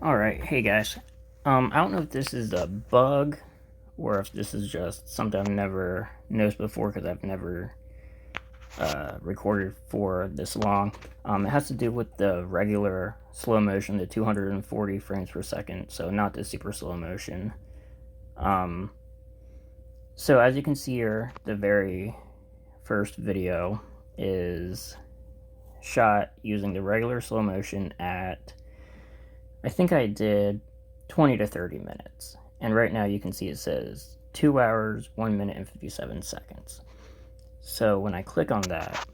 Alright, hey guys. I don't know if this is a bug or if this is just something I've never noticed before because I've never recorded for this long. It has to do with the regular slow motion, the 240 frames per second, so not the super slow motion. So as you can see here, the very first video is shot using the regular slow motion at, I think I did 20 to 30 minutes. And right now you can see it says 2 hours, 1 minute, and 57 seconds. So when I click on that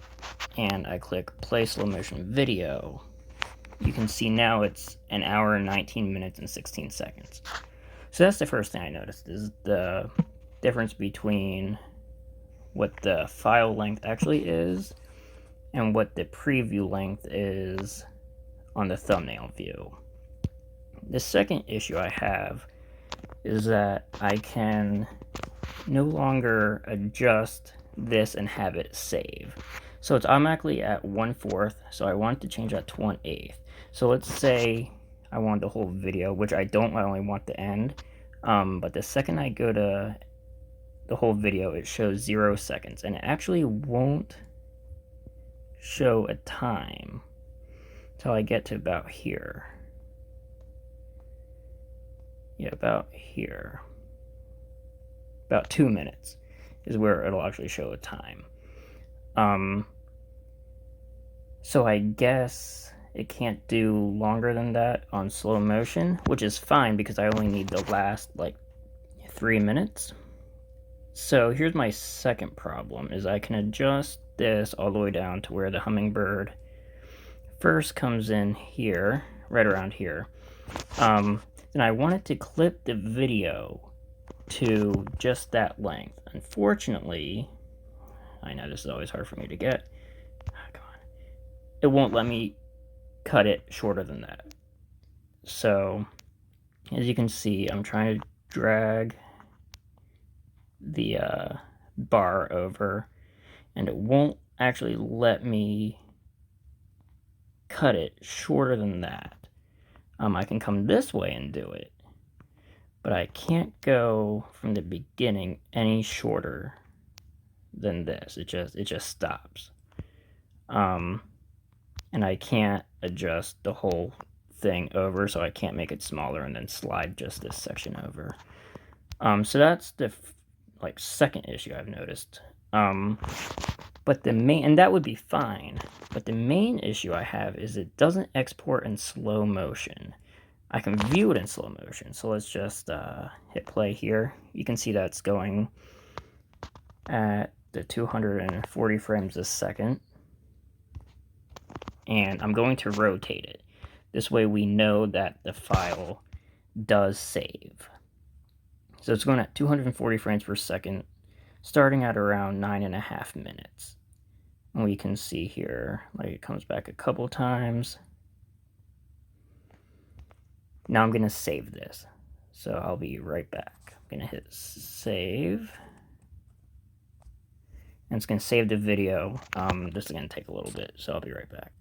and I click play slow motion video, you can see now it's an hour and 19 minutes and 16 seconds. So that's the first thing I noticed, is the difference between what the file length actually is and what the preview length is on the thumbnail view. The second issue I have is that I can no longer adjust this and have it save. So it's automatically at 1/4, so I want to change that to 1/8. So let's say I want the whole video, which I don't, I only want the end. But the second I go to the whole video, it shows 0 seconds, and it actually won't show a time until I get to about here. Yeah, about here. About 2 minutes is where it'll actually show a time. So I guess it can't do longer than that on slow motion, which is fine because I only need the last like 3 minutes. So here's my second problem, is I can adjust this all the way down to where the hummingbird first comes in here, right around here. Then I wanted to clip the video to just that length. Unfortunately, I know this is always hard for me to get. Come on. It won't let me cut it shorter than that. So, as you can see, I'm trying to drag the bar over, and it won't actually let me cut it shorter than that. I can come this way and do it, but I can't go from the beginning any shorter than this. It just stops. And I can't adjust the whole thing over, so I can't make it smaller and then slide just this section over. So that's the second issue I've noticed. But the main, and that would be fine, but the main issue I have is it doesn't export in slow motion. I can view it in slow motion, so let's just hit play here. You can see that it's going at the 240 frames a second, and I'm going to rotate it. This way we know that the file does save. So it's going at 240 frames per second, starting at around 9.5 minutes. And we can see here, like, it comes back a couple times. Now I'm going to save this. So I'll be right back. I'm going to hit save. And it's going to save the video. This is going to take a little bit, so I'll be right back.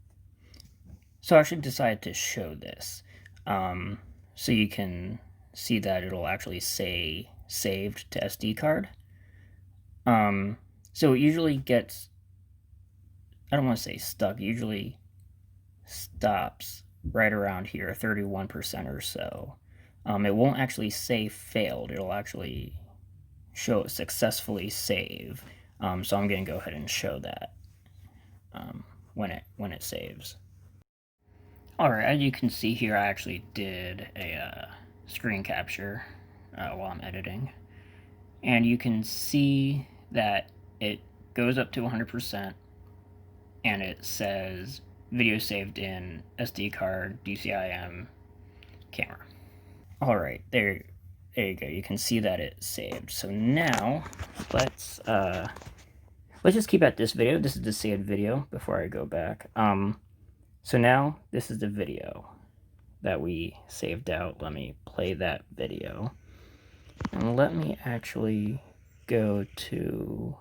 So I actually decided to show this. So you can see that it'll actually say saved to SD card. So it usually gets, I don't want to say stuck, it usually stops right around here, 31% or so. It won't actually say failed, it'll actually show it successfully save. So I'm going to go ahead and show that when it saves. Alright, as you can see here, I actually did a screen capture while I'm editing. And you can see that it goes up to 100%, and it says video saved in SD card, DCIM, camera. Alright, there you go. You can see that it saved. So now, let's just keep at this video. This is the saved video before I go back. So now, this is the video that we saved out. Let me play that video. And let me actually go to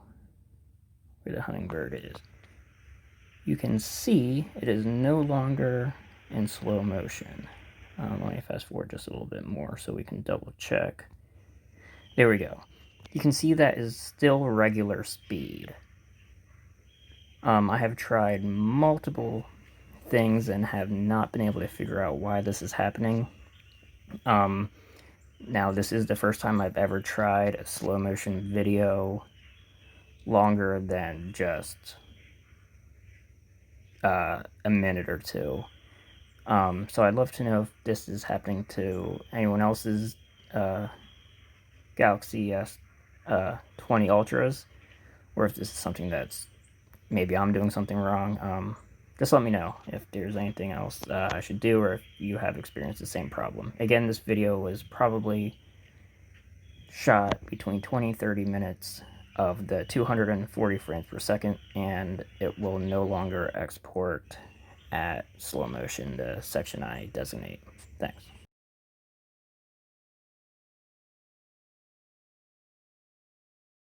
where the hummingbird is. You can see it is no longer in slow motion. Let me fast forward just a little bit more so we can double check. There we go. You can see that is still regular speed. I have tried multiple things and have not been able to figure out why this is happening. Now, this is the first time I've ever tried a slow motion video longer than just a minute or two. So I'd love to know if this is happening to anyone else's Galaxy S20 Ultras, or if this is something that's maybe I'm doing something wrong. Just let me know if there's anything else I should do, or if you have experienced the same problem. Again, this video was probably shot between 20-30 minutes of the 240 frames per second, and it will no longer export at slow motion, the section I designate. Thanks.